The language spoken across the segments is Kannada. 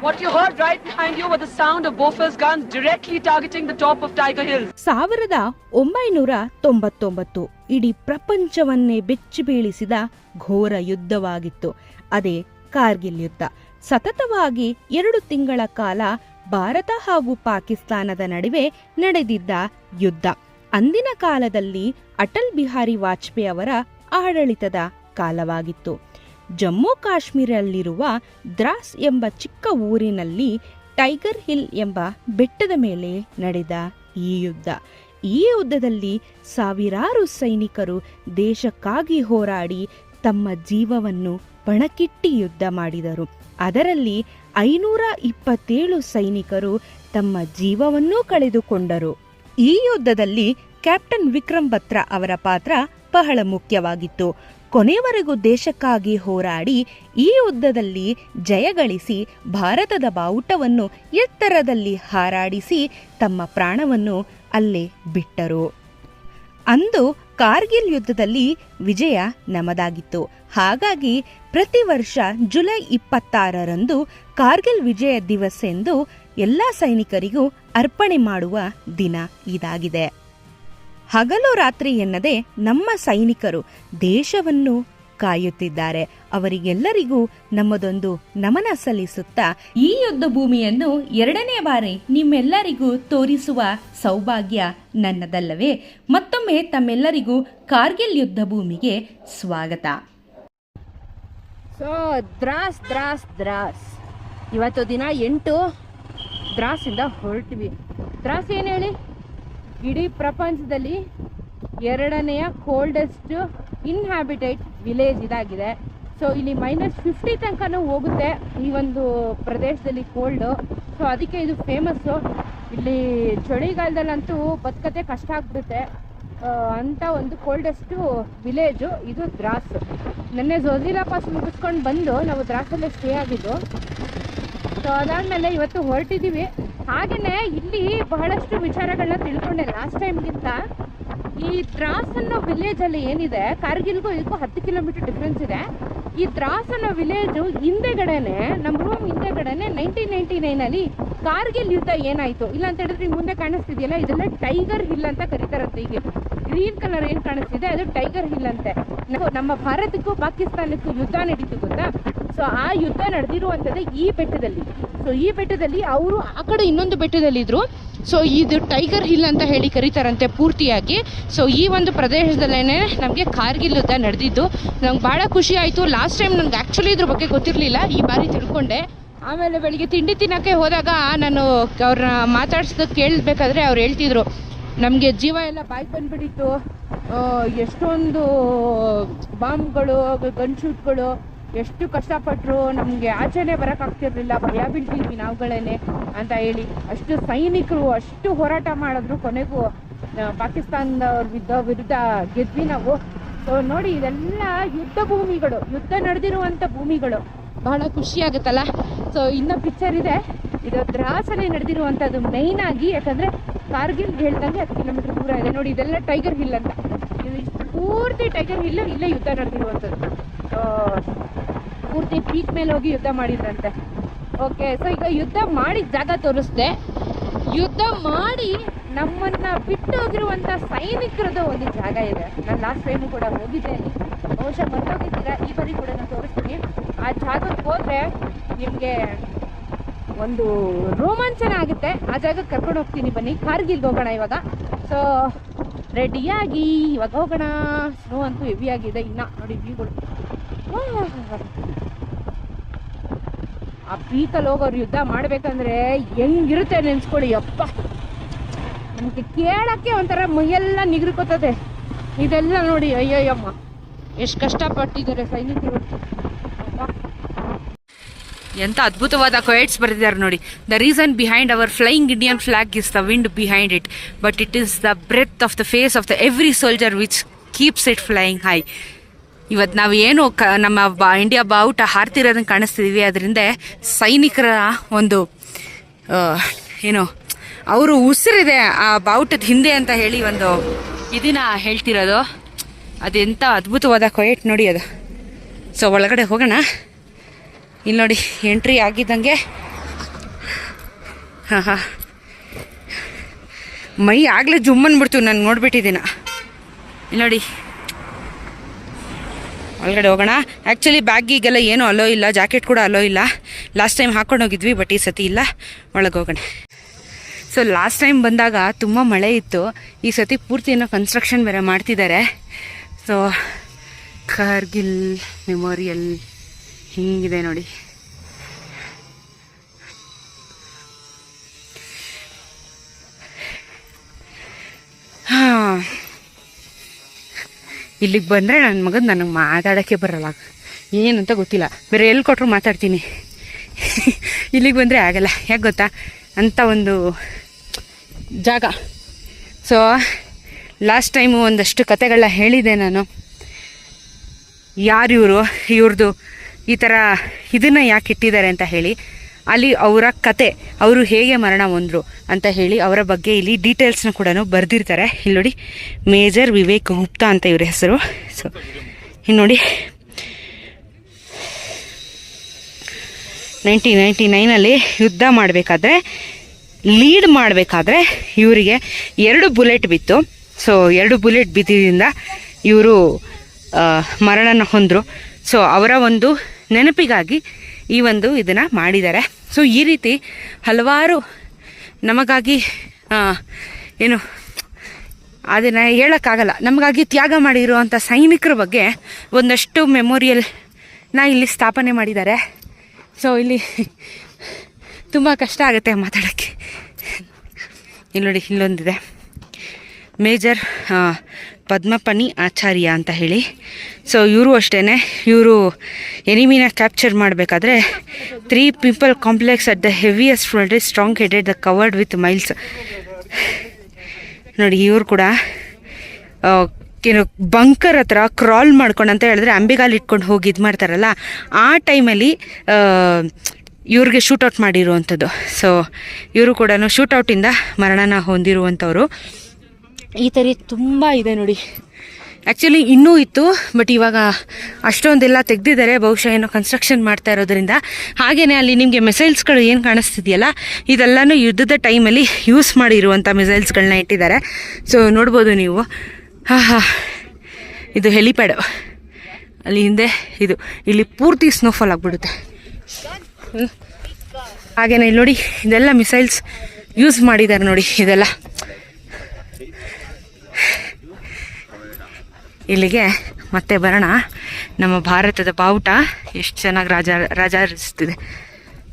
What you heard right behind you was the sound of Bofors guns directly targeting the top of Tiger Hill. 1999 ಇಡೀ ಪ್ರಪಂಚವನ್ನೇ ಬೆಚ್ಚಿ ಬೀಳಿಸಿದ ಘೋರ ಯುದ್ಧವಾಗಿತ್ತು. ಅದೇ ಕಾರ್ಗಿಲ್ ಯುದ್ಧ. ಸತತವಾಗಿ 2 ತಿಂಗಳ ಕಾಲ ಭಾರತ ಹಾಗೂ ಪಾಕಿಸ್ತಾನದ ನಡುವೆ ನಡೆದಿದ್ದ ಯುದ್ಧ. ಅಂದಿನ ಕಾಲದಲ್ಲಿ ಅಟಲ್ ಬಿಹಾರಿ ವಾಜಪೇಯಿ ಅವರ ಆಡಳಿತದ ಕಾಲವಾಗಿತ್ತು. ಜಮ್ಮು ಕಾಶ್ಮೀರದಲ್ಲಿರುವ ದ್ರಾಸ್ ಎಂಬ ಚಿಕ್ಕ ಊರಿನಲ್ಲಿ ಟೈಗರ್ ಹಿಲ್ ಎಂಬ ಬೆಟ್ಟದ ಮೇಲೆ ನಡೆದ ಈ ಯುದ್ಧ. ಈ ಯುದ್ಧದಲ್ಲಿ ಸಾವಿರಾರು ಸೈನಿಕರು ದೇಶಕ್ಕಾಗಿ ಹೋರಾಡಿ ತಮ್ಮ ಜೀವವನ್ನು ಪಣಕ್ಕಿಟ್ಟಿ ಯುದ್ಧ ಮಾಡಿದರು. ಅದರಲ್ಲಿ 527 ಸೈನಿಕರು ತಮ್ಮ ಜೀವವನ್ನೂ ಕಳೆದುಕೊಂಡರು. ಈ ಯುದ್ಧದಲ್ಲಿ ಕ್ಯಾಪ್ಟನ್ ವಿಕ್ರಮ್ ಬತ್ರಾ ಅವರ ಪಾತ್ರ ಬಹಳ ಮುಖ್ಯವಾಗಿತ್ತು. ಕೊನೆಯವರೆಗೂ ದೇಶಕ್ಕಾಗಿ ಹೋರಾಡಿ ಈ ಯುದ್ಧದಲ್ಲಿ ಜಯಗಳಿಸಿ ಭಾರತದ ಬಾವುಟವನ್ನು ಎತ್ತರದಲ್ಲಿ ಹಾರಾಡಿಸಿ ತಮ್ಮ ಪ್ರಾಣವನ್ನು ಅಲ್ಲೇ ಬಿಟ್ಟರು. ಅಂದು ಕಾರ್ಗಿಲ್ ಯುದ್ಧದಲ್ಲಿ ವಿಜಯ ನಮ್ಮದಾಗಿತ್ತು. ಹಾಗಾಗಿ ಪ್ರತಿ ವರ್ಷ ಜುಲೈ 26ರಂದು ಕಾರ್ಗಿಲ್ ವಿಜಯ ದಿವಸ್ ಎಂದು ಎಲ್ಲ ಸೈನಿಕರಿಗೂ ಅರ್ಪಣೆ ಮಾಡುವ ದಿನ ಇದಾಗಿದೆ. ಹಗಲು ರಾತ್ರಿ ಎನ್ನದೆ ನಮ್ಮ ಸೈನಿಕರು ದೇಶವನ್ನು ಕಾಯುತ್ತಿದ್ದಾರೆ. ಅವರಿಗೆಲ್ಲರಿಗೂ ನಮ್ಮದೊಂದು ನಮನ ಸಲ್ಲಿಸುತ್ತಾ ಈ ಯುದ್ಧ ಭೂಮಿಯನ್ನು 2ನೇ ಬಾರಿ ನಿಮ್ಮೆಲ್ಲರಿಗೂ ತೋರಿಸುವ ಸೌಭಾಗ್ಯ ನನ್ನದಲ್ಲವೇ? ಮತ್ತೊಮ್ಮೆ ತಮ್ಮೆಲ್ಲರಿಗೂ ಕಾರ್ಗಿಲ್ ಯುದ್ಧ ಭೂಮಿಗೆ ಸ್ವಾಗತ. ಸೊ ದ್ರಾಸ್ ಇವತ್ತು ದಿನ 8 ದ್ರಾಸಿಂದ ಹೊರಟಿವಿ. ದ್ರಾಸ್ ಏನು ಹೇಳಿ, ಇಡೀ ಪ್ರಪಂಚದಲ್ಲಿ 2ನೇ ಕೋಲ್ಡೆಸ್ಟ್ ಇನ್ಹ್ಯಾಬಿಟೆಡ್ ವಿಲೇಜ್ ಇದಾಗಿದೆ. ಸೊ ಇಲ್ಲಿ -50 ತನಕನೂ ಹೋಗುತ್ತೆ ಈ ಒಂದು ಪ್ರದೇಶದಲ್ಲಿ ಕೋಲ್ಡು. ಸೊ ಅದಕ್ಕೆ ಇದು ಫೇಮಸ್ಸು. ಇಲ್ಲಿ ಚಳಿಗಾಲದಲ್ಲಂತೂ ಬದುಕತೆ ಕಷ್ಟ ಆಗ್ಬಿಡುತ್ತೆ ಅಂತ ಒಂದು ಕೋಲ್ಡೆಸ್ಟು ವಿಲೇಜು ಇದು ದ್ರಾಸ್. ನೆನ್ನೆ ಝೋಜಿಲಾ ಪಾಸ್ ಮುಗಿಸ್ಕೊಂಡು ಬಂದು ನಾವು ದ್ರಾಸಲ್ಲೇ ಸ್ಟೇ ಆಗಿದ್ದು. ಸೊ ಅದಾದಮೇಲೆ ಇವತ್ತು ಹೊರಟಿದ್ದೀವಿ. ಹಾಗೆಯೇ ಇಲ್ಲಿ ಬಹಳಷ್ಟು ವಿಚಾರಗಳನ್ನ ತಿಳ್ಕೊಂಡೆ ಲಾಸ್ಟ್ ಟೈಮ್ಗಿಂತ. ಈ ದ್ರಾಸ್ ಅನ್ನೋ ವಿಲೇಜಲ್ಲಿ ಏನಿದೆ, ಕಾರ್ಗಿಲ್ಗೂ ಇದಕ್ಕೂ 10 ಕಿಲೋಮೀಟರ್ ಡಿಫ್ರೆನ್ಸ್ ಇದೆ. ಈ ದ್ರಾಸ್ ಅನ್ನೋ ವಿಲೇಜು ಹಿಂದೆಗಡೆನೆ, ನಮ್ಮ ರೂಮ್ ಹಿಂದೆಗಡೆನೆ 1999ಅಲ್ಲಿ ಕಾರ್ಗಿಲ್ ಯುದ್ಧ ಏನಾಯಿತು ಇಲ್ಲ ಅಂತ ಹೇಳಿದ್ರೆ ಮುಂದೆ ಕಾಣಿಸ್ತಿದೆಯಲ್ಲ, ಇದೆಲ್ಲ ಟೈಗರ್ ಹಿಲ್ ಅಂತ ಕರೀತಾರಂತೆ. ಈಗ ಗ್ರೀನ್ ಕಲರ್ ಏನು ಕಾಣಿಸ್ತಿದೆ ಅದು ಟೈಗರ್ ಹಿಲ್ ಅಂತೆ. ನಮ್ಮ ಭಾರತಕ್ಕೂ ಪಾಕಿಸ್ತಾನಕ್ಕೂ ಯುದ್ಧ ನಡೀತು ಗೊತ್ತಾ. ಸೊ ಆ ಯುದ್ಧ ನಡೆದಿರುವಂಥದ್ದು ಈ ಬೆಟ್ಟದಲ್ಲಿ. ಸೊ ಈ ಬೆಟ್ಟದಲ್ಲಿ ಅವರು ಆ ಕಡೆ ಇನ್ನೊಂದು ಬೆಟ್ಟದಲ್ಲಿದ್ದರು. ಸೊ ಇದು ಟೈಗರ್ ಹಿಲ್ ಅಂತ ಹೇಳಿ ಕರೀತಾರಂತೆ ಪೂರ್ತಿಯಾಗಿ. ಸೊ ಈ ಒಂದು ಪ್ರದೇಶದಲ್ಲೇ ನಮಗೆ ಕಾರ್ಗಿಲ್ ಯುದ್ಧ ನಡೆದಿದ್ದು. ನಂಗೆ ಭಾಳ ಖುಷಿ ಆಯಿತು. ಲಾಸ್ಟ್ ಟೈಮ್ ನನಗೆ ಆ್ಯಕ್ಚುಲಿ ಇದ್ರ ಬಗ್ಗೆ ಗೊತ್ತಿರಲಿಲ್ಲ, ಈ ಬಾರಿ ತಿಳ್ಕೊಂಡೆ. ಆಮೇಲೆ ಬೆಳಿಗ್ಗೆ ತಿಂಡಿ ತಿನ್ನೋಕ್ಕೆ ಹೋದಾಗ ನಾನು ಅವ್ರನ್ನ ಮಾತಾಡ್ಸೋದಕ್ಕೆ ಕೇಳಬೇಕಾದ್ರೆ ಅವ್ರು ಹೇಳ್ತಿದ್ರು, ನಮಗೆ ಜೀವ ಎಲ್ಲ ಬಾಯ್ಗೆ ಬಂದುಬಿಟ್ಟಿತ್ತು, ಎಷ್ಟೊಂದು ಬಾಂಬ್ಗಳು ಗನ್ ಶೂಟ್ಗಳು, ಎಷ್ಟು ಕಷ್ಟಪಟ್ಟರು, ನಮಗೆ ಆಚೆನೇ ಬರೋಕ್ಕಾಗ್ತಿರ್ಲಿಲ್ಲ, ಭಯ ಬೀಳ್ತಿದ್ವಿ ನಾವುಗಳೇ ಅಂತ ಹೇಳಿ. ಅಷ್ಟು ಸೈನಿಕರು ಅಷ್ಟು ಹೋರಾಟ ಮಾಡಿದ್ರು, ಕೊನೆಗೂ ಪಾಕಿಸ್ತಾನದ ವಿರುದ್ಧ ಗೆದ್ವಿ ನಾವು. ಸೊ ನೋಡಿ, ಇದೆಲ್ಲ ಯುದ್ಧ ಭೂಮಿಗಳು, ಯುದ್ಧ ನಡೆದಿರುವಂಥ ಭೂಮಿಗಳು. ಬಹಳ ಖುಷಿ ಆಗುತ್ತಲ್ಲ. ಸೊ ಇನ್ನೂ ಪಿಕ್ಚರ್ ಇದೆ, ಇದು ದ್ರಾಸಲ್ಲಿ ನಡೆದಿರುವಂಥದ್ದು ಮೈನ್ ಆಗಿ. ಯಾಕಂದರೆ ಕಾರ್ಗಿಲ್ ಹೇಳ್ದಂಗೆ 10 ಕಿಲೋಮೀಟರ್ ದೂರ ಇದೆ. ನೋಡಿ, ಇದೆಲ್ಲ ಟೈಗರ್ ಹಿಲ್ ಅಂತ. ಇದು ಇಷ್ಟು ಪೂರ್ತಿ ಟೈಗರ್ ಹಿಲ್ಲು ಇಲ್ಲೇ ಯುದ್ಧ ನಡೆದಿರುವಂಥದ್ದು. ಪೂರ್ತಿ ಪೀಕ್ ಮೇಲೆ ಹೋಗಿ ಯುದ್ಧ ಮಾಡಿದ್ರಂತೆ. ಓಕೆ, ಸೊ ಈಗ ಯುದ್ಧ ಮಾಡಿದ ಜಾಗ ತೋರಿಸ್ದೆ. ಯುದ್ಧ ಮಾಡಿ ನಮ್ಮನ್ನ ಬಿಟ್ಟು ಹೋಗಿರುವಂಥ ಸೈನಿಕರದ್ದು ಒಂದು ಜಾಗ ಇದೆ. ನಾನು ಲಾಸ್ಟ್ ಟೈಮು ಕೂಡ ಹೋಗಿದ್ದೇನೆ, ಬಹುಶಃ ಮರ್ತೋಗಿದ್ದೀರಾ. ಈ ಬಾರಿ ಕೂಡ ನಾನು ತೋರಿಸ್ತೀನಿ. ಆ ಜಾಗಕ್ಕೆ ಹೋದರೆ ನಿಮಗೆ ಒಂದು ರೋಮಾಂಚನ ಆಗುತ್ತೆ. ಆ ಜಾಗಕ್ಕೆ ಕರ್ಕೊಂಡು ಹೋಗ್ತೀನಿ, ಬನ್ನಿ. ಕಾರ್ಗಿಲ್ಗೆ ಹೋಗೋಣ ಇವಾಗ. ಸೊ ರೆಡಿಯಾಗಿ ಇವಾಗ ಹೋಗೋಣ. ಸ್ನೋ ಅಂತೂ ಹೆವಿ ಆಗಿದೆ. ಇನ್ನು ನೋಡಿ ವ್ಯೂಗಳು, ಆ ಪೀಕಲ್ಲಿ ಹೋಗೋರು ಯುದ್ಧ ಮಾಡಬೇಕಂದ್ರೆ ಹೆಂಗಿರುತ್ತೆ ನೆನೆಸ್ಕೊಳ್ಳಿ. ಅಪ್ಪ, ನಮಗೆ ಕೇಳೋಕ್ಕೆ ಒಂಥರ ಮೈಯೆಲ್ಲ ನಿಗ್ರಿಕೋತದೆ. ಇದೆಲ್ಲ ನೋಡಿ, ಅಯ್ಯಯ್ಯಮ್ಮ ಎಷ್ಟು ಕಷ್ಟಪಟ್ಟಿದ್ದಾರೆ ಸೈನಿಕರು. ಎಂತ ಅದ್ಭುತವಾದ ಕ್ವೈಟ್ಸ್ ಬರೆದಿದ್ದಾರೆ ನೋಡಿ. The reason behind our flying Indian flag is the wind behind it, but it is the breath of the face of the every soldier which keeps it flying high. ಇವತ್ತು ನಾವು ಏನು ನಮ್ಮ ಇಂಡಿಯಾ ಬಾವುಟ ಹಾರ್ತಿರೋದನ್ನ ಕಾಣಿಸ್ತಿದ್ದೀವಿ, ಅದರಿಂದ ಸೈನಿಕರ ಒಂದು ಏನು ಅವರು ಉಸಿರಿದೆ ಆ ಬಾವುಟದ ಹಿಂದೆ ಅಂತ ಹೇಳಿ ಒಂದು ಇದನ್ನ ಹೇಳ್ತಿರೋದು. ಅದೆಂಥ ಅದ್ಭುತವಾದ ಕ್ವೈಟ್ ನೋಡಿ ಅದು. ಸೊ ಒಳಗಡೆ ಹೋಗೋಣ. ಇಲ್ಲಿ ನೋಡಿ, ಎಂಟ್ರಿ ಆಗಿದ್ದಂಗೆ ಹಾಂ ಹಾಂ, ಮೈ ಆಗಲೇ ಜುಮ್ಮನ್ಬಿಡ್ತು ನಾನು ನೋಡ್ಬಿಟ್ಟಿದ್ದೀನ. ಇಲ್ಲಿ ನೋಡಿ, ಒಳಗಡೆ ಹೋಗೋಣ. ಆ್ಯಕ್ಚುಲಿ ಬ್ಯಾಗಿಗೆಲ್ಲ ಏನೂ ಅಲೋ ಇಲ್ಲ, ಜಾಕೆಟ್ ಕೂಡ ಅಲೋ ಇಲ್ಲ. ಲಾಸ್ಟ್ ಟೈಮ್ ಹಾಕೊಂಡು ಹೋಗಿದ್ವಿ, ಬಟ್ ಈ ಸತಿ ಇಲ್ಲ. ಒಳಗೆ ಹೋಗೋಣ. ಸೊ ಲಾಸ್ಟ್ ಟೈಮ್ ಬಂದಾಗ ತುಂಬ ಮಳೆ ಇತ್ತು. ಈ ಸತಿ ಪೂರ್ತಿ ಏನೋ ಕನ್ಸ್ಟ್ರಕ್ಷನ್ ಬೇರೆ ಮಾಡ್ತಿದ್ದಾರೆ. ಸೊ ಕಾರ್ಗಿಲ್ ಮೆಮೋರಿಯಲ್ ಹಿಂಗಿದೆ ನೋಡಿ. ಹಾಂ, ಇಲ್ಲಿಗೆ ಬಂದರೆ ನನ್ನ ಮಗನ ನನಗೆ ಮಾತಾಡೋಕ್ಕೆ ಬರಲ್ಲ, ಏನಂತ ಗೊತ್ತಿಲ್ಲ. ಬೇರೆ ಎಲ್ಲಿ ಕೊಟ್ಟರು ಮಾತಾಡ್ತೀನಿ. ಇಲ್ಲಿಗೆ ಬಂದರೆ ಆಗಲ್ಲ. ಯಾಕೆ ಗೊತ್ತಾ, ಅಂಥ ಒಂದು ಜಾಗ. ಸೊ ಲಾಸ್ಟ್ ಟೈಮು ಒಂದಷ್ಟು ಕತೆಗಳನ್ನ ಹೇಳಿದೆ ನಾನು. ಯಾರು ಇವ್ರದ್ದು ಈ ಥರ ಇದನ್ನು ಯಾಕೆ ಇಟ್ಟಿದ್ದಾರೆ ಅಂತ ಹೇಳಿ. ಅಲ್ಲಿ ಅವರ ಕತೆ, ಅವರು ಹೇಗೆ ಮರಣ ಹೊಂದರು ಅಂತ ಹೇಳಿ ಅವರ ಬಗ್ಗೆ ಇಲ್ಲಿ ಡೀಟೇಲ್ಸ್ನ ಕೂಡ ಬರೆದಿರ್ತಾರೆ. ಇಲ್ಲಿ ನೋಡಿ, ಮೇಜರ್ ವಿವೇಕ್ ಗುಪ್ತಾ ಅಂತ ಇವ್ರ ಹೆಸರು. ಸೊ ಇಲ್ಲಿ ನೋಡಿ, 1999 ಯುದ್ಧ ಮಾಡಬೇಕಾದ್ರೆ, ಲೀಡ್ ಮಾಡಬೇಕಾದ್ರೆ ಇವರಿಗೆ 2 ಬುಲೆಟ್ ಬಿತ್ತು. ಸೊ 2 ಬುಲೆಟ್ ಬಿದ್ದಿದ್ದರಿಂದ ಇವರು ಮರಣನ ಹೊಂದರು. ಸೊ ಅವರ ಒಂದು ನೆನಪಿಗಾಗಿ ಈ ಒಂದು ಇದನ್ನು ಮಾಡಿದ್ದಾರೆ. ಸೊ ಈ ರೀತಿ ಹಲವಾರು ನಮಗಾಗಿ ಏನು ಅದನ್ನು ಹೇಳೋಕ್ಕಾಗಲ್ಲ, ನಮಗಾಗಿ ತ್ಯಾಗ ಮಾಡಿರುವಂಥ ಸೈನಿಕರ ಬಗ್ಗೆ ಒಂದಷ್ಟು ಮೆಮೋರಿಯಲ್ನ ಇಲ್ಲಿ ಸ್ಥಾಪನೆ ಮಾಡಿದ್ದಾರೆ. ಸೊ ಇಲ್ಲಿ ತುಂಬ ಕಷ್ಟ ಆಗುತ್ತೆ ಮಾತಾಡೋಕ್ಕೆ. ಇಲ್ಲಿ ನೋಡಿ, ಇಲ್ಲೊಂದಿದೆ, ಮೇಜರ್ ಪದ್ಮಪನಿ ಆಚಾರ್ಯ ಅಂತ ಹೇಳಿ. ಸೊ ಇವರು ಅಷ್ಟೇ, ಇವರು ಎನಿಮಿನ ಕ್ಯಾಪ್ಚರ್ ಮಾಡಬೇಕಾದ್ರೆ 3 people complex at the heaviest front strong headed the covered with miles. ನೋಡಿ, ಇವರು ಕೂಡ ಏನು ಬಂಕರ್ ಹತ್ರ ಕ್ರಾಲ್ ಮಾಡ್ಕೊಂಡು ಅಂತ ಹೇಳಿದ್ರೆ ಅಂಬೆಗಾಲು ಇಟ್ಕೊಂಡು ಹೋಗಿ ಇದು ಮಾಡ್ತಾರಲ್ಲ, ಆ ಟೈಮಲ್ಲಿ ಇವ್ರಿಗೆ ಶೂಟೌಟ್ ಮಾಡಿರುವಂಥದ್ದು. ಸೊ ಇವರು ಕೂಡ ಶೂಟೌಟಿಂದ ಮರಣನ ಹೊಂದಿರುವಂಥವ್ರು. ಈ ಥರ ತುಂಬ ಇದೆ ನೋಡಿ. ಆ್ಯಕ್ಚುಲಿ ಇನ್ನೂ ಇತ್ತು, ಬಟ್ ಇವಾಗ ಅಷ್ಟೊಂದೆಲ್ಲ ತೆಗೆದಿದ್ದಾರೆ, ಬಹುಶಃ ಏನೋ ಕನ್ಸ್ಟ್ರಕ್ಷನ್ ಮಾಡ್ತಾ ಇರೋದ್ರಿಂದ. ಹಾಗೆಯೇ ಅಲ್ಲಿ ನಿಮಗೆ ಮಿಸೈಲ್ಸ್ಗಳು ಏನು ಕಾಣಿಸ್ತಿದೆಯಲ್ಲ, ಇದೆಲ್ಲನೂ ಯುದ್ಧದ ಟೈಮಲ್ಲಿ ಯೂಸ್ ಮಾಡಿರುವಂಥ ಮಿಸೈಲ್ಸ್ಗಳನ್ನ ಇಟ್ಟಿದ್ದಾರೆ. ಸೊ ನೋಡ್ಬೋದು ನೀವು. ಹಾಂ, ಇದು ಹೆಲಿಪ್ಯಾಡು, ಅಲ್ಲಿ ಹಿಂದೆ ಇದು, ಇಲ್ಲಿ ಪೂರ್ತಿ ಸ್ನೋಫಾಲ್ ಆಗಿಬಿಡುತ್ತೆ. ಹಾಗೇನೆ ಇಲ್ಲಿ ನೋಡಿ, ಇದೆಲ್ಲ ಮಿಸೈಲ್ಸ್ ಯೂಸ್ ಮಾಡಿದ್ದಾರೆ ನೋಡಿ. ಇದೆಲ್ಲ ಇಲ್ಲಿಗೆ ಮತ್ತೆ ಬರೋಣ. ನಮ್ಮ ಭಾರತದ ಬಾವುಟ ಎಷ್ಟು ಚೆನ್ನಾಗಿ ರಾಜಾರಿಸ್ತಿದೆ.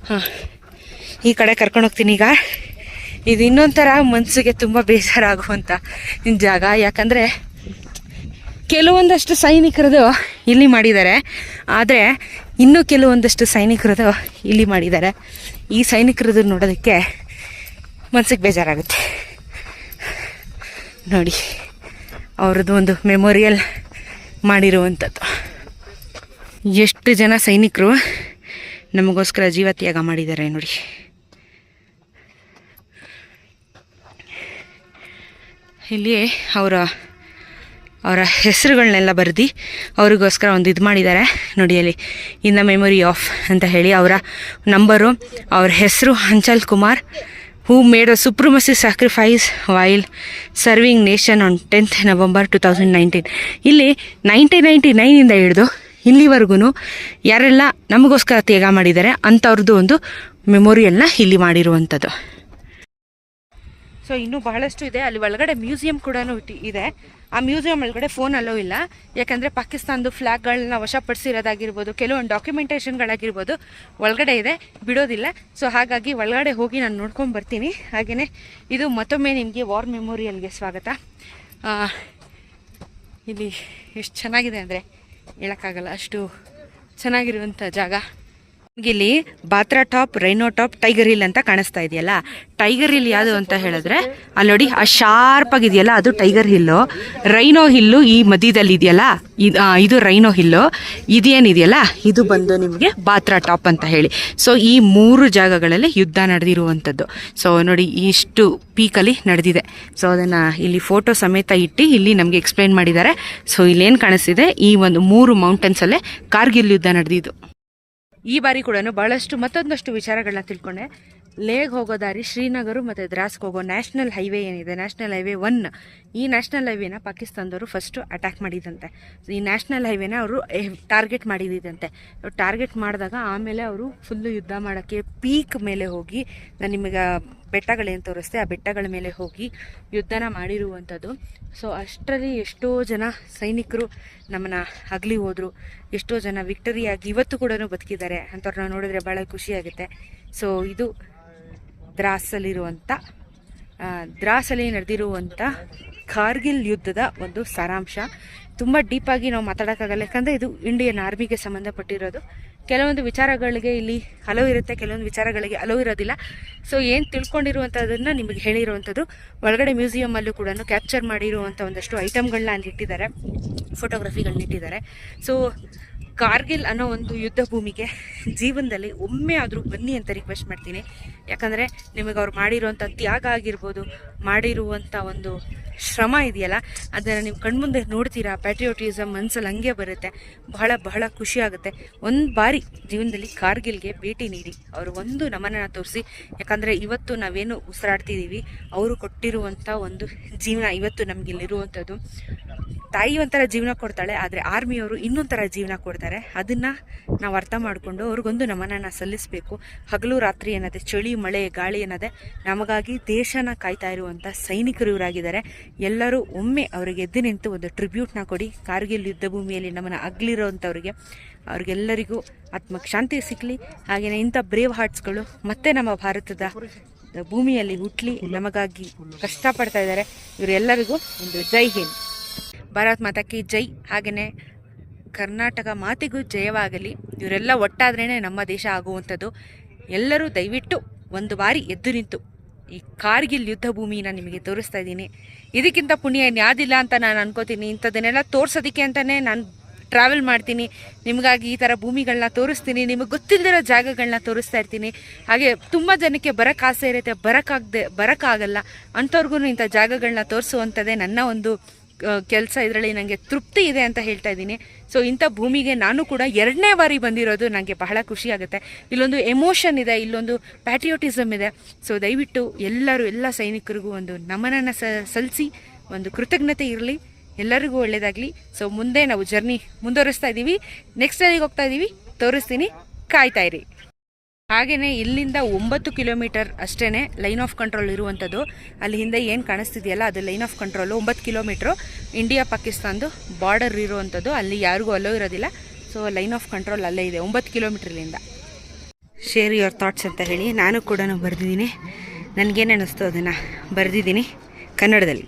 ಹಾಂ, ಈ ಕಡೆ ಕರ್ಕೊಂಡು ಹೋಗ್ತೀನಿ ಈಗ. ಇದು ಇನ್ನೊಂಥರ ಮನಸ್ಸಿಗೆ ತುಂಬ ಬೇಜಾರಾಗುವಂಥ ಜಾಗ. ಯಾಕಂದರೆ ಕೆಲವೊಂದಷ್ಟು ಸೈನಿಕರದು ಇಲ್ಲಿ ಮಾಡಿದ್ದಾರೆ, ಆದರೆ ಇನ್ನೂ ಕೆಲವೊಂದಷ್ಟು ಸೈನಿಕರದು ಇಲ್ಲಿ ಮಾಡಿದ್ದಾರೆ. ಈ ಸೈನಿಕರದು ನೋಡೋದಕ್ಕೆ ಮನಸ್ಸಿಗೆ ಬೇಜಾರಾಗುತ್ತೆ ನೋಡಿ. ಅವ್ರದ್ದು ಒಂದು ಮೆಮೋರಿಯಲ್ ಮಾಡಿರುವಂಥದ್ದು. ಎಷ್ಟು ಜನ ಸೈನಿಕರು ನಮಗೋಸ್ಕರ ಜೀವ ತ್ಯಾಗ ಮಾಡಿದ್ದಾರೆ ನೋಡಿ. ಇಲ್ಲಿ ಅವರ ಹೆಸರುಗಳನ್ನೆಲ್ಲ ಬರೆದು ಅವ್ರಿಗೋಸ್ಕರ ಒಂದು ಇದು ಮಾಡಿದ್ದಾರೆ ನೋಡಿ. ಅಲ್ಲಿ ಇನ್ ದ ಮೆಮೊರಿ ಆಫ್ ಅಂತ ಹೇಳಿ ಅವರ ನಂಬರು, ಅವ್ರ ಹೆಸರು ಅಂಚಲ್ Kumar, who made a supremacy sacrifice while serving nation on 10th November 2019. ಇಲ್ಲಿ 1999 ಹಿಡಿದು ಇಲ್ಲಿವರೆಗೂ ಯಾರೆಲ್ಲ ನಮಗೋಸ್ಕರ ತ್ಯಾಗ ಮಾಡಿದ್ದಾರೆ ಅಂಥವ್ರದ್ದು ಒಂದು ಮೆಮೋರಿಯಲ್ನ ಇಲ್ಲಿ ಮಾಡಿರುವಂಥದ್ದು. ಸೊ ಇನ್ನೂ ಬಹಳಷ್ಟು ಇದೆ. ಅಲ್ಲಿ ಒಳಗಡೆ ಮ್ಯೂಸಿಯಂ ಕೂಡ ಇದೆ. ಆ ಮ್ಯೂಸಿಯಂ ಒಳಗಡೆ ಫೋನ್ ಅಲ್ಲೋ ಇಲ್ಲ, ಯಾಕಂದರೆ ಪಾಕಿಸ್ತಾನದ ಫ್ಲ್ಯಾಗ್ಗಳನ್ನ ವಶಪಡಿಸಿರೋದಾಗಿರ್ಬೋದು, ಕೆಲವೊಂದು ಡಾಕ್ಯುಮೆಂಟೇಷನ್ಗಳಾಗಿರ್ಬೋದು ಒಳಗಡೆ ಇದೆ, ಬಿಡೋದಿಲ್ಲ. ಸೊ ಹಾಗಾಗಿ ಒಳಗಡೆ ಹೋಗಿ ನಾನು ನೋಡ್ಕೊಂಡು ಬರ್ತೀನಿ. ಹಾಗೆಯೇ ಇದು ಮತ್ತೊಮ್ಮೆ ನಿಮಗೆ ವಾರ್ ಮೆಮೋರಿಯಲ್ಗೆ ಸ್ವಾಗತ. ಇಲ್ಲಿ ಎಷ್ಟು ಚೆನ್ನಾಗಿದೆ ಅಂದರೆ ಹೇಳೋಕ್ಕಾಗಲ್ಲ, ಅಷ್ಟು ಚೆನ್ನಾಗಿರುವಂಥ ಜಾಗ. ಇಲ್ಲಿ Batra top, rhino top, tiger hill ಅಂತ ಕಾಣಿಸ್ತಾ ಇದೆಯಲ್ಲ. ಟೈಗರ್ ಹಿಲ್ ಯಾವುದು ಅಂತ ಹೇಳಿದ್ರೆ ಅಲ್ಲಿ ನೋಡಿ, ಆ ಶಾರ್ಪ್ ಆಗಿದೆಯಲ್ಲ ಅದು ಟೈಗರ್ ಹಿಲ್ಲು. ರೈನೋ ಹಿಲ್ಲು ಈ ಮಧ್ಯದಲ್ಲಿ ಇದೆಯಲ್ಲ, ಇದು ರೈನೋ ಹಿಲ್ಲು. ಇದೇನಿದೆಯಲ್ಲ ಇದು ಬಂದು ನಿಮಗೆ ಬಾತ್ರಾ ಟಾಪ್ ಅಂತ ಹೇಳಿ. ಸೊ ಈ 3 ಜಾಗಗಳಲ್ಲಿ ಯುದ್ಧ ನಡೆದಿರುವಂಥದ್ದು. ಸೊ ನೋಡಿ, ಇಷ್ಟು ಪೀಕಲ್ಲಿ ನಡೆದಿದೆ. ಸೊ ಅದನ್ನು ಇಲ್ಲಿ ಫೋಟೋ ಸಮೇತ ಇಟ್ಟು ಇಲ್ಲಿ ನಮಗೆ ಎಕ್ಸ್ಪ್ಲೈನ್ ಮಾಡಿದ್ದಾರೆ. ಸೊ ಇಲ್ಲೇನು ಕಾಣಿಸ್ತಿದೆ, ಈ ಒಂದು 3 ಮೌಂಟೇನ್ಸಲ್ಲೇ ಕಾರ್ಗಿಲ್ ಯುದ್ಧ ನಡೆದಿದ್ದು. ಈ ಬಾರಿ ಕೂಡ ಬಹಳಷ್ಟು ಮತ್ತೊಂದಷ್ಟು ವಿಚಾರಗಳನ್ನ ತಿಳ್ಕೊಂಡೆ. ಲೇಗ್ ಹೋಗೋ ದಾರಿ ಶ್ರೀನಗರ ಮತ್ತು ದ್ರಾಸ್ಗೆ ಹೋಗೋ ನ್ಯಾಷನಲ್ ಹೈವೇ ಏನಿದೆ, ನ್ಯಾಷನಲ್ ಹೈವೇ 1, ಈ ನ್ಯಾಷನಲ್ ಹೈವೇನ ಪಾಕಿಸ್ತಾನದವರು ಫಸ್ಟು ಅಟ್ಯಾಕ್ ಮಾಡಿದಂತೆ. ಈ ನ್ಯಾಷನಲ್ ಹೈವೇನ ಅವರು ಟಾರ್ಗೆಟ್ ಮಾಡಿದಂತೆ. ಟಾರ್ಗೆಟ್ ಮಾಡಿದಾಗ ಆಮೇಲೆ ಅವರು ಫುಲ್ಲು ಯುದ್ಧ ಮಾಡೋಕ್ಕೆ ಪೀಕ್ ಮೇಲೆ ಹೋಗಿ, ನಾನು ನಿಮಗೆ ಬೆಟ್ಟಗಳೇನು ತೋರಿಸ್ತೆ ಆ ಬೆಟ್ಟಗಳ ಮೇಲೆ ಹೋಗಿ ಯುದ್ಧನ ಮಾಡಿರುವಂಥದ್ದು. ಸೊ ಅಷ್ಟರಲ್ಲಿ ಎಷ್ಟೋ ಜನ ಸೈನಿಕರು ನಮ್ಮನ್ನು ಅಗಲಿ ಹೋದರು, ಎಷ್ಟೋ ಜನ ವಿಕ್ಟರಿಯಾಗಿ ಇವತ್ತು ಕೂಡ ಬದುಕಿದ್ದಾರೆ ಅಂಥವ್ರನ್ನ ನೋಡಿದ್ರೆ ಭಾಳ ಖುಷಿಯಾಗುತ್ತೆ. ಸೊ ಇದು ದ್ರಾಸಲ್ಲಿ ನಡೆದಿರುವಂಥ ಕಾರ್ಗಿಲ್ ಯುದ್ಧದ ಒಂದು ಸಾರಾಂಶ. ತುಂಬ ಡೀಪಾಗಿ ನಾವು ಮಾತಾಡೋಕ್ಕಾಗಲ್ಲ, ಯಾಕಂದರೆ ಇದು ಇಂಡಿಯನ್ ಆರ್ಮಿಗೆ ಸಂಬಂಧಪಟ್ಟಿರೋದು. ಕೆಲವೊಂದು ವಿಚಾರಗಳಿಗೆ ಇಲ್ಲಿ ಹಲವು ಇರುತ್ತೆ, ಕೆಲವೊಂದು ವಿಚಾರಗಳಿಗೆ ಹಲವು ಇರೋದಿಲ್ಲ. ಸೊ ಏನು ತಿಳ್ಕೊಂಡಿರುವಂಥದ್ದನ್ನು ನಿಮಗೆ ಹೇಳಿರುವಂಥದ್ದು. ಒಳಗಡೆ ಮ್ಯೂಸಿಯಮಲ್ಲೂ ಕೂಡ ಕ್ಯಾಪ್ಚರ್ ಮಾಡಿರುವಂಥ ಒಂದಷ್ಟು ಐಟಮ್ಗಳನ್ನ ಅಲ್ಲಿ ಇಟ್ಟಿದ್ದಾರೆ, ಫೋಟೋಗ್ರಫಿಗಳನ್ನ ಇಟ್ಟಿದ್ದಾರೆ. ಸೊ ಕಾರ್ಗಿಲ್ ಅನ್ನೋ ಒಂದು ಯುದ್ಧ ಭೂಮಿಗೆ ಜೀವನದಲ್ಲಿ ಒಮ್ಮೆ ಆದರೂ ಬನ್ನಿ ಅಂತ ರಿಕ್ವೆಸ್ಟ್ ಮಾಡ್ತೀನಿ. ಯಾಕಂದರೆ ನಿಮಗೆ ಅವ್ರು ಮಾಡಿರುವಂಥ ತ್ಯಾಗ ಆಗಿರ್ಬೋದು, ಮಾಡಿರುವಂಥ ಒಂದು ಶ್ರಮ ಇದೆಯಲ್ಲ, ಅದನ್ನು ನೀವು ಕಣ್ಮುಂದೆ ನೋಡ್ತೀರಾ, ಪ್ಯಾಟ್ರಿಯೋಟಿಸಮ್ ಮನಸ್ಸಲ್ಲಿ ಹಂಗೆ ಬರುತ್ತೆ. ಬಹಳ ಬಹಳ ಖುಷಿ ಆಗುತ್ತೆ. ಒಂದು ಬಾರಿ ಜೀವನದಲ್ಲಿ ಕಾರ್ಗಿಲ್ಗೆ ಭೇಟಿ ನೀಡಿ ಅವರು ಒಂದು ನಮನನ ತೋರಿಸಿ. ಯಾಕಂದರೆ ಇವತ್ತು ನಾವೇನು ಉಸಿರಾಡ್ತಿದ್ದೀವಿ, ಅವರು ಕೊಟ್ಟಿರುವಂಥ ಒಂದು ಜೀವನ ಇವತ್ತು ನಮಗಿಲ್ಲಿರುವಂಥದ್ದು. ತಾಯಿ ಒಂಥರ ಜೀವನ ಕೊಡ್ತಾಳೆ, ಆದರೆ ಆರ್ಮಿಯವರು ಇನ್ನೊಂಥರ ಜೀವನ ಕೊಡ್ತಾರೆ. ಅದನ್ನು ನಾವು ಅರ್ಥ ಮಾಡಿಕೊಂಡು ಅವ್ರಿಗೊಂದು ನಮನನ ಸಲ್ಲಿಸಬೇಕು. ಹಗಲು ರಾತ್ರಿ ಏನದೆ, ಚಳಿ ಮಳೆ ಗಾಳಿ ಏನದೆ, ನಮಗಾಗಿ ದೇಶನ ಕಾಯ್ತಾ ಇರುವಂಥ ಸೈನಿಕರು ಇವರಾಗಿದ್ದಾರೆ. ಎಲ್ಲರೂ ಒಮ್ಮೆ ಅವರಿಗೆ ಎದ್ದು ನಿಂತು ಒಂದು ಟ್ರಿಬ್ಯೂಟ್ನ ಕೊಡಿ. ಕಾರ್ಗಿಲ್ ಯುದ್ಧ ಭೂಮಿಯಲ್ಲಿ ನಮ್ಮನ್ನು ಅಗಲಿರೋವಂಥವ್ರಿಗೆ, ಅವ್ರಿಗೆಲ್ಲರಿಗೂ ಆತ್ಮಕ್ಕೆ ಶಾಂತಿ ಸಿಕ್ಕಲಿ. ಹಾಗೆಯೇ ಇಂಥ ಬ್ರೇವ್ ಹಾರ್ಟ್ಸ್ಗಳು ಮತ್ತೆ ನಮ್ಮ ಭಾರತದ ಭೂಮಿಯಲ್ಲಿ ಹುಟ್ಟಲಿ. ನಮಗಾಗಿ ಕಷ್ಟಪಡ್ತಾ ಇದ್ದಾರೆ. ಇವರೆಲ್ಲರಿಗೂ ಒಂದು ಜೈ ಹಿಂದ್, ಭಾರತ್ ಮಾತಾ ಕಿ ಜೈ. ಹಾಗೆಯೇ ಕರ್ನಾಟಕ ಮಾತಿಗೂ ಜಯವಾಗಲಿ. ಇವರೆಲ್ಲ ಒಟ್ಟಾದ್ರೇ ನಮ್ಮ ದೇಶ ಆಗುವಂಥದ್ದು. ಎಲ್ಲರೂ ದಯವಿಟ್ಟು ಒಂದು ಬಾರಿ ಎದ್ದು ನಿಂತು ಈ ಕಾರ್ಗಿಲ್ ಯುದ್ಧ ಭೂಮಿನ ನಿಮಗೆ ತೋರಿಸ್ತಾ ಇದ್ದೀನಿ. ಇದಕ್ಕಿಂತ ಪುಣ್ಯ ಯಾವುದಿಲ್ಲ ಅಂತ ನಾನು ಅನ್ಕೋತೀನಿ. ಇಂಥದ್ದನ್ನೆಲ್ಲ ತೋರಿಸೋದಕ್ಕೆ ಅಂತಲೇ ನಾನು ಟ್ರಾವೆಲ್ ಮಾಡ್ತೀನಿ, ನಿಮಗಾಗಿ ಈ ಥರ ಭೂಮಿಗಳನ್ನ ತೋರಿಸ್ತೀನಿ, ನಿಮಗೆ ಗೊತ್ತಿಲ್ಲದಿರೋ ಜಾಗಗಳನ್ನ ತೋರಿಸ್ತಾ ಇರ್ತೀನಿ. ಹಾಗೆ ತುಂಬ ಜನಕ್ಕೆ ಬರೋಕ್ಕೆ ಆಸೆ ಇರುತ್ತೆ, ಬರೋಕ್ಕಾಗಲ್ಲ ಅಂಥವ್ರಿಗೂ ಇಂಥ ಜಾಗಗಳನ್ನ ತೋರಿಸುವಂಥದ್ದೇ ನನ್ನ ಒಂದು ಕೆಲಸ. ಇದರಲ್ಲಿ ನನಗೆ ತೃಪ್ತಿ ಇದೆ ಅಂತ ಹೇಳ್ತಾ ಇದ್ದೀನಿ. ಸೊ ಇಂಥ ಭೂಮಿಗೆ ನಾನು ಕೂಡ 2ನೇ ಬಾರಿ ಬಂದಿರೋದು ನನಗೆ ಬಹಳ ಖುಷಿ ಆಗುತ್ತೆ. ಇಲ್ಲೊಂದು ಎಮೋಷನ್ ಇದೆ, ಇಲ್ಲೊಂದು ಪ್ಯಾಟ್ರಿಯೋಟಿಸಮ್ ಇದೆ. ಸೊ ದಯವಿಟ್ಟು ಎಲ್ಲ ಸೈನಿಕರಿಗೂ ಒಂದು ನಮನನ ಸಲ್ಲಿಸಿ, ಒಂದು ಕೃತಜ್ಞತೆ ಇರಲಿ. ಎಲ್ಲರಿಗೂ ಒಳ್ಳೆಯದಾಗಲಿ. ಸೊ ಮುಂದೆ ನಾವು ಜರ್ನಿ ಮುಂದುವರಿಸ್ತಾ ಇದ್ದೀವಿ. ನೆಕ್ಸ್ಟ್ ಎಲ್ಲಿಗೆ ಹೋಗ್ತಾ ಇದ್ದೀವಿ ತೋರಿಸ್ತೀನಿ, ಕಾಯ್ತಾ ಇರಿ. ಹಾಗೆಯೇ ಇಲ್ಲಿಂದ 9 ಕಿಲೋಮೀಟರ್ ಅಷ್ಟೇ ಲೈನ್ ಆಫ್ ಕಂಟ್ರೋಲ್ ಇರುವಂಥದ್ದು. ಅಲ್ಲಿ ಹಿಂದೆ ಏನು ಕಾಣಿಸ್ತಿದೆಯಲ್ಲ ಅದು line of control. 9 kilometre India ಪಾಕಿಸ್ತಾನದು ಬಾರ್ಡರ್ ಇರುವಂಥದ್ದು. ಅಲ್ಲಿ ಯಾರಿಗೂ ಅಲ್ಲೋ ಇರೋದಿಲ್ಲ. ಸೊ ಲೈನ್ ಆಫ್ ಕಂಟ್ರೋಲ್ ಅಲ್ಲೇ ಇದೆ 9 ಕಿಲೋಮೀಟ್ರಲ್ಲಿಂದ. ಶೇರ್ ಯುವರ್ ಥಾಟ್ಸ್ ಅಂತ ಹೇಳಿ ನಾನು ಕೂಡ ಬರೆದಿದ್ದೀನಿ. ನನಗೇನು ಅನ್ನಿಸ್ತು ಅದನ್ನು ಬರೆದಿದ್ದೀನಿ ಕನ್ನಡದಲ್ಲಿ.